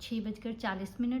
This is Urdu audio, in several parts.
6:40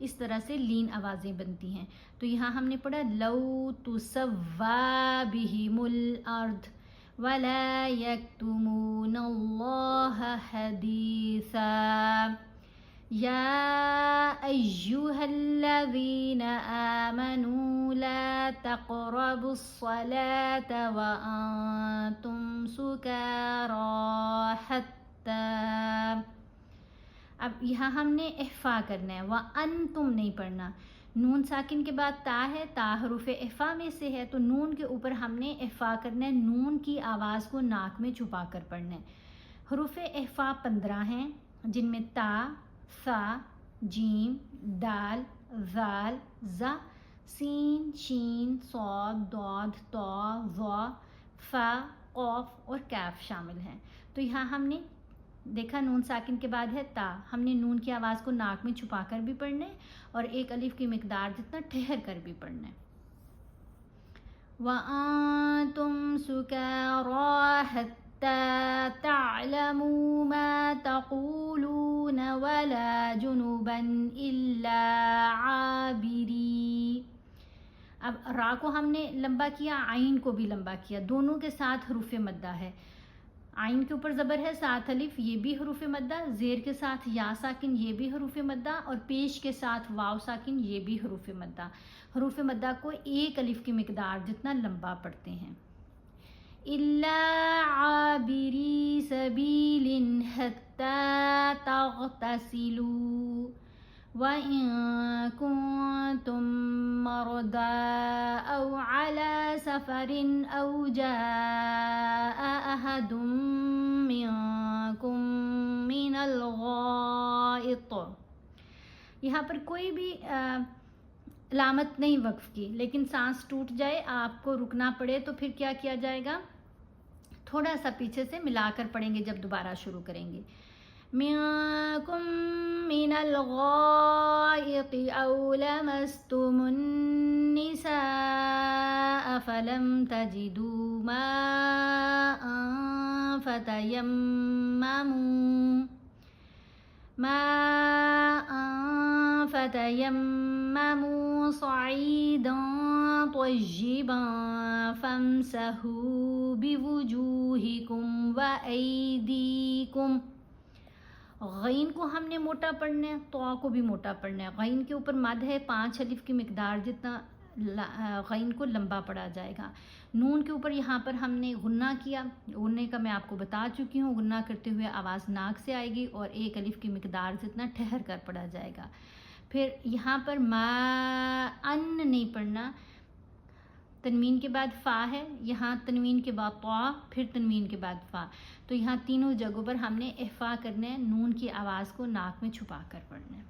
اس طرح سے لین آوازیں بنتی ہیں. تو یہاں ہم نے پڑھا لو تسوا بہم الارض ولا یکتمون اللہ حدیثا یا ایہا الذین آمنوا لا تقربوا الصلاة وانتم سکارى حتی. اب یہاں ہم نے احفا کرنا ہے، وَأَنْتُمْ نہیں پڑھنا. نون ساکن کے بعد تا ہے، تا حروف احفا میں سے ہے، تو نون کے اوپر ہم نے احفا کرنا ہے. نون کی آواز کو ناک میں چھپا کر پڑھنا ہے. حروف احفا 15 ہیں، جن میں تا، ثا، جیم، دال، ذال، زا، سین، شین، صاد، ضاد، طا، ظا، فا، قاف اور کاف شامل ہیں. تو یہاں ہم نے دیکھا نون ساکن کے بعد ہے تا، ہم نے نون کی آواز کو ناک میں چھپا کر بھی پڑھنا ہے اور ایک الف کی مقدار جتنا ٹھہر کر بھی پڑھنا ہے. وَأَنْتُمْ سُكَارَى حَتَّى تَعْلَمُوا مَا تَقُولُونَ وَلَا جُنُبًا إِلَّا عَابِرِي. اب را کو ہم نے لمبا کیا، عین کو بھی لمبا کیا، دونوں کے ساتھ حروف مدہ ہے. عین کے اوپر زبر ہے، ساتھ الف، یہ بھی حروف مدہ، زیر کے ساتھ یا ساکن، یہ بھی حروف مدہ، اور پیش کے ساتھ واو ساکن، یہ بھی حروف مدہ. حروف مدہ کو ایک الف کی مقدار جتنا لمبا پڑھتے ہیں. الا عابری سبیل حتی تغتسلوا وَإِن كُنتُم مَّرْضَىٰ أَوْ عَلَىٰ سَفَرٍ أَوْ جَاءَ أَحَدٌ مِّنكُم مِّنَ الْغَائِطِ. یہاں پر کوئی بھی علامت نہیں وقف کی، لیکن سانس ٹوٹ جائے، آپ کو رکنا پڑے، تو پھر کیا کیا جائے گا؟ تھوڑا سا پیچھے سے ملا کر پڑھیں گے جب دوبارہ شروع کریں گے. منکم من الغائط او لمستم النساء فلم تجدوا ماء فتيمموا صعيدا طيبا فامسحوا بوجوهكم وأيديكم. غین کو ہم نے موٹا پڑھنا ہے، طا کو بھی موٹا پڑھنا ہے. غین کے اوپر مد ہے، 5 الف کی مقدار جتنا غین کو لمبا پڑھا جائے گا. نون کے اوپر یہاں پر ہم نے غنہ کیا، غننے کا میں آپ کو بتا چکی ہوں. غنہ کرتے ہوئے آواز ناک سے آئے گی اور ایک الف کی مقدار جتنا ٹھہر کر پڑھا جائے گا. پھر یہاں پر ما ان نہیں پڑھنا، تنوین کے بعد فا ہے، یہاں تنوین کے بعد طا، پھر تنوین کے بعد فا. تو یہاں تینوں جگہوں پر ہم نے احفا کرنا ہے، نون کی آواز کو ناک میں چھپا کر پڑھنا ہے.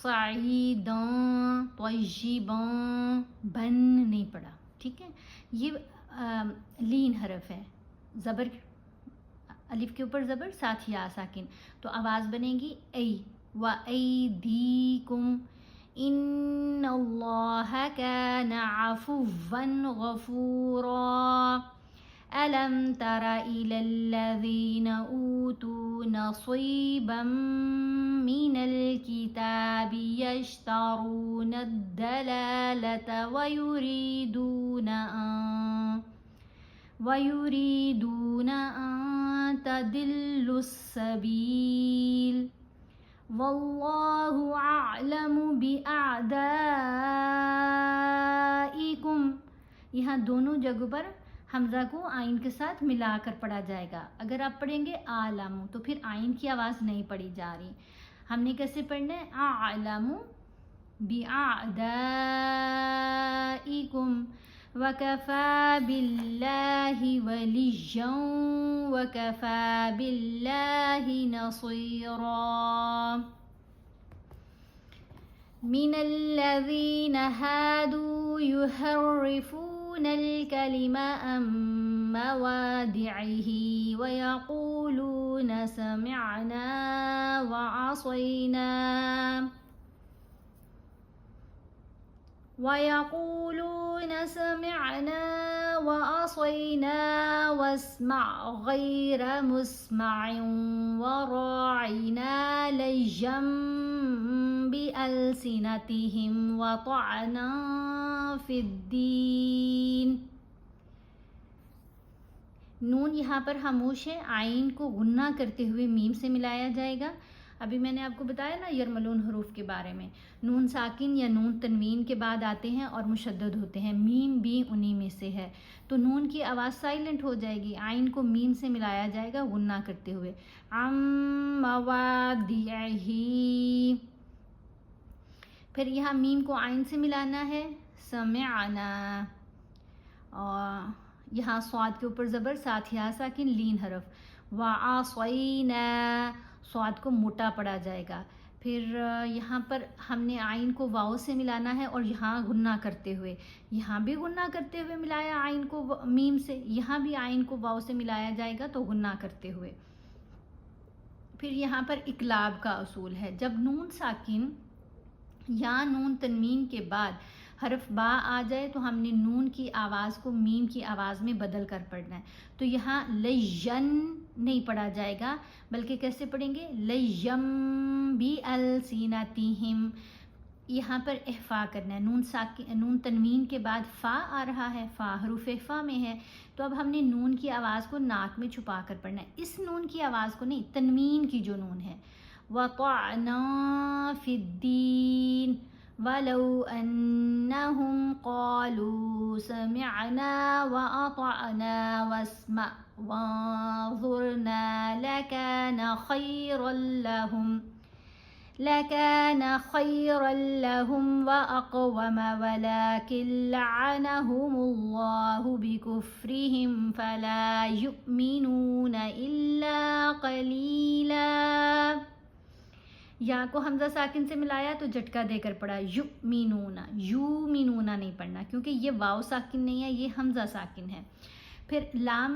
صعیداں، طیباں، بن نہیں پڑھا، ٹھیک ہے. یہ لین حرف ہے، زبر الف کے اوپر زبر، ساتھ یا ساکن، تو آواز بنے گی ای. وَأَيْدِيكُمْ إِنَّ اللَّهَ كَانَ عَفُوًّا غَفُورًا. أَلَمْ تَرَ إِلَى الَّذِينَ أُوتُوا نَصِيبًا مِّنَ الْكِتَابِ يَشْتَرُونَ الضَّلَالَةَ وَيُرِيدُونَ أَن تَضِلُّوا السَّبِيلَ وَاللَّهُ أَعْلَمُ بِأَعْدَائِكُمْ. یہاں دونوں جگہوں پر حمزہ کو آئین کے ساتھ ملا کر پڑھا جائے گا. اگر آپ پڑھیں گے اعلم تو پھر آئین کی آواز نہیں پڑھی جا رہی. ہم نے کیسے پڑھنا ہے؟ اعلم بِأَعْدَائِكُمْ وَكَفَى بِاللَّهِ وَلِيًّا وَكَفَى بِاللَّهِ نَصِيرًا. مِنَ الَّذِينَ هَادُوا يُحَرِّفُونَ الْكَلِمَ عَن مَّوَاضِعِهِ وَيَقُولُونَ سَمِعْنَا وَعَصَيْنَا وَاسْمَعْ غَيْرَ مُسْمَعٍ وَرَاعِنَا لَيًّا بألسنتهم وطعنا في الدين. نون یہاں پر خاموش ہے، آئین کو غنہ کرتے ہوئے میم سے ملایا جائے گا. ابھی میں نے آپ کو بتایا نا یرملون حروف کے بارے میں، نون ساکن یا نون تنوین کے بعد آتے ہیں اور مشدد ہوتے ہیں، میم بھی انہی میں سے ہے. تو نون کی آواز سائلنٹ ہو جائے گی، آئین کو میم سے ملایا جائے گا غنہ کرتے ہوئے. موادعہ، پھر یہاں میم کو آئین سے ملانا ہے، سمعنا. اور یہاں صاد کے اوپر زبر، ساتھ یا ساکن، لین حرف. وعصینا، صاد کو موٹا پڑا جائے گا. پھر یہاں پر ہم نے آئین کو واو سے ملانا ہے اور یہاں غنہ کرتے ہوئے، یہاں بھی غنہ کرتے ہوئے ملایا آئین کو میم سے، یہاں بھی آئین کو واو سے ملایا جائے گا تو غنہ کرتے ہوئے. پھر یہاں پر اقلاب کا اصول ہے، جب نون ساکن یا نون تنوین کے بعد حرف با آ جائے تو ہم نے نون کی آواز کو میم کی آواز میں بدل کر پڑھنا ہے. تو یہاں لین نہیں پڑھا جائے گا بلکہ کیسے پڑھیں گے، لیم بِأَلْسِنَتِهِمْ. یہاں پر احفا کرنا ہے، نون تنوین کے بعد فا آ رہا ہے، فا حروف احفا میں ہے، تو اب ہم نے نون کی آواز کو ناک میں چھپا کر پڑھنا ہے. اس نون کی آواز کو نہیں، تنوین کی جو نون ہے. وَطَعْنَا فِي الدِّينِ وَلَوْ أَنَّهُمْ قَالُوا سَمِعْنَا وَأَطَعْنَا وَاسْمَعْ وَانظُرْنَا لَكَانَ خَيْرًا لَهُمْ وَأَقْوَمَ وَلَكِنْ لَعَنَهُمُ اللَّهُ بِكُفْرِهِمْ فَلَا يُؤْمِنُونَ إِلَّا قَلِيلًا. یا کو حمزہ ساکن سے ملایا تو جھٹکا دے کر پڑھا، یؤمنون، یومنون نہیں پڑھنا کیونکہ یہ واو ساکن نہیں ہے، یہ حمزہ ساکن ہے. پھر لام،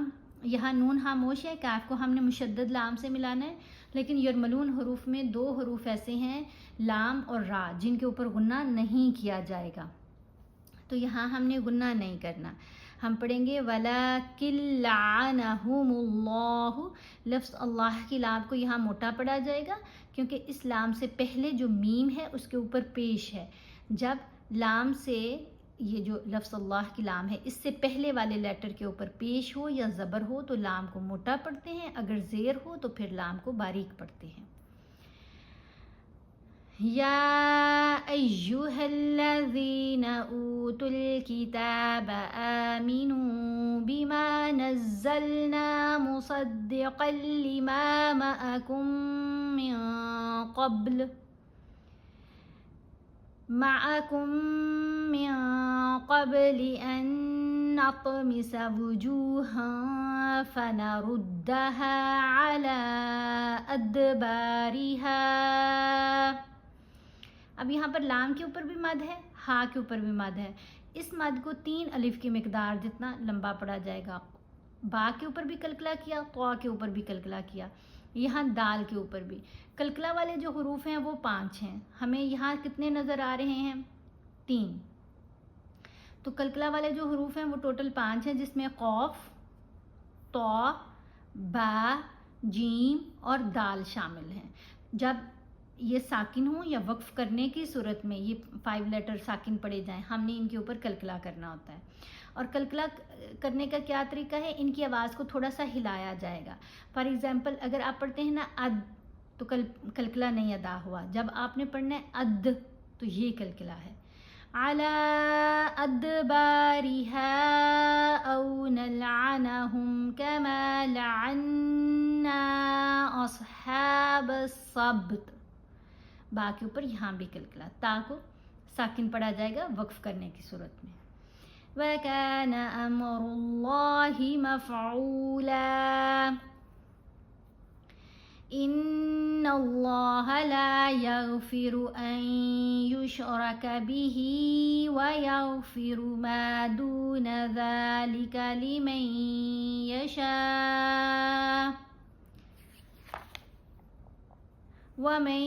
یہاں نون خاموش ہے، کاف کو ہم نے مشدد لام سے ملانا ہے. لیکن یرملون حروف میں دو حروف ایسے ہیں، لام اور را، جن کے اوپر غنہ نہیں کیا جائے گا، تو یہاں ہم نے غنہ نہیں کرنا. ہم پڑھیں گے وَلَكِنْ لَعَنَهُمُ اللَّهُ. لفظ اللہ کی لام کو یہاں موٹا پڑا جائے گا کیونکہ اس لام سے پہلے جو میم ہے اس کے اوپر پیش ہے. جب لام سے یہ جو لفظ اللہ کی لام ہے اس سے پہلے والے لیٹر کے اوپر پیش ہو یا زبر ہو تو لام کو موٹا پڑھتے ہیں، اگر زیر ہو تو پھر لام کو باریک پڑھتے ہیں. یا ایہا الذین اوتوا الکتاب آمنوا بما نزلنا مصدقا لما معکم من قبل ان نطمس وجوها فنردها على ادبارها. اب یہاں پر لام کے اوپر بھی مد ہے، ہا کے اوپر بھی مد ہے. اس مد کو 3 الف کی مقدار جتنا لمبا پڑا جائے گا. با کے اوپر بھی کلکلا کیا، طا کے اوپر بھی کلکلا کیا، یہاں دال کے اوپر بھی. کلکلا والے جو حروف ہیں وہ 5 ہیں، ہمیں یہاں کتنے نظر آ رہے ہیں، 3. تو کلکلا والے جو حروف ہیں وہ ٹوٹل 5 ہیں، جس میں قوف، طا، با، جیم اور دال شامل ہیں. جب یہ ساکن ہوں یا وقف کرنے کی صورت میں یہ 5 لیٹر ساکن پڑے جائیں، ہم نے ان کے اوپر کلکلا کرنا ہوتا ہے. اور کلکلا کرنے کا کیا طریقہ ہے، ان کی آواز کو تھوڑا سا ہلایا جائے گا. فار ایگزامپل اگر آپ پڑھتے ہیں نا اد تو کلکلا نہیں ادا ہوا، جب آپ نے پڑھنا ہے اد تو یہ کلکلا ہے. عَلَىٰ أَدْبَارِهَا أَوْ نَلْعَنَهُمْ كَمَا لَعَنَّا أَصْحَابَ السَّبْتِ. با کے اوپر یہاں بھی کلکلا، تا کو ساکن پڑھا جائے گا وقف کرنے کی صورت میں. وَكَانَ أَمْرُ اللَّهِ مَفْعُولًا. إِنَّ اللَّهَ لَا يَغْفِرُ أَن يُشْرَكَ بِهِ وَيَغْفِرُ مَا دُونَ ذَلِكَ لِمَن يَشَاءُ وَمَن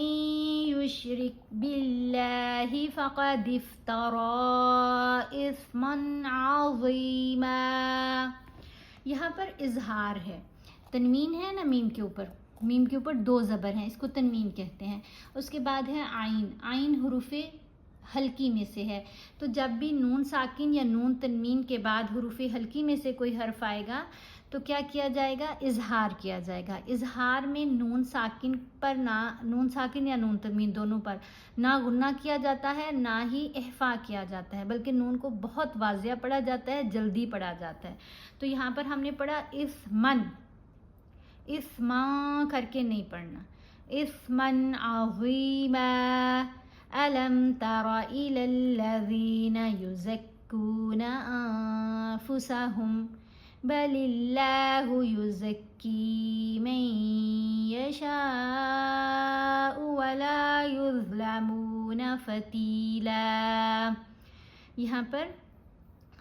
يُشْرِكْ بِاللَّهِ فَقَدِ افْتَرَىٰ إِثْمًا عَظِيمًا. یہاں پر اظہار ہے، تنوین ہے نا میم کے اوپر، میم کے اوپر 2 زبر ہیں، اس کو تنوین کہتے ہیں. اس کے بعد ہے عین. عین حروف حلقی میں سے ہے، تو جب بھی نون ساکن یا نون تنوین کے بعد حروف حلقی میں سے کوئی حرف آئے گا تو کیا کیا جائے گا؟ اظہار کیا جائے گا. اظہار میں نون ساکن پر نون ساکن یا نون تنوین دونوں پر نہ غنہ کیا جاتا ہے نہ ہی احفا کیا جاتا ہے، بلکہ نون کو بہت واضح پڑھا جاتا ہے، جلدی پڑھا جاتا ہے. تو یہاں پر ہم نے پڑھا اسمن، اسماں کر کے نہیں پڑھنا. اسمن عظیما الم تر الی الذین یزکون انفسہم بل اللہ یزکی من یشاء ولا یظلمون فتیلا. یہاں پر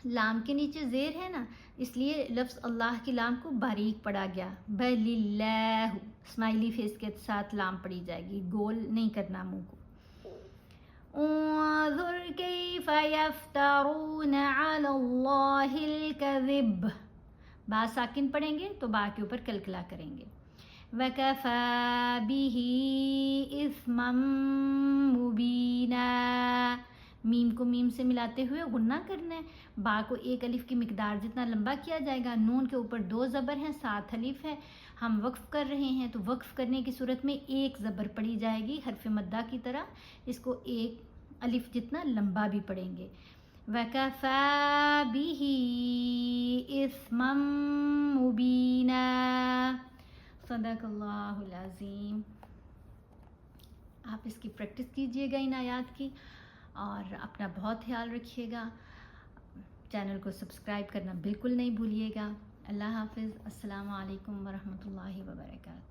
لام کے نیچے زیر ہے نا، اس لیے لفظ اللہ کی لام کو باریک پڑھا گیا. بل اللہ، اسمائلی فیس کے ساتھ لام پڑھی جائے گی، گول نہیں کرنا منہ کو. انظر کیف یفترون علی اللہ الکذب، با ساکن پڑھیں گے تو با کے اوپر کلکلا کریں گے. وَكَفَى بِهِ اِثْمًا مُبِينًا، میم کو میم سے ملاتے ہوئے غنہ کرنا ہے. با کو ایک الف کی مقدار جتنا لمبا کیا جائے گا. نون کے اوپر 2 زبر ہیں، 7 الف ہے. ہم وقف کر رہے ہیں تو وقف کرنے کی صورت میں 1 زبر پڑھی جائے گی حرف مدہ کی طرح. اس کو 1 الف جتنا لمبا بھی پڑھیں گے. وَكَفَى بِهِ اِثْمًا مُبِينًا. صدق اللہ العظیم. آپ اس کی پریکٹس کیجئے گا ان آیات کی، اور اپنا بہت خیال رکھیے گا. چینل کو سبسکرائب کرنا بالکل نہیں بھولیے گا. اللہ حافظ. السلام علیکم ورحمۃ اللہ وبرکاتہ.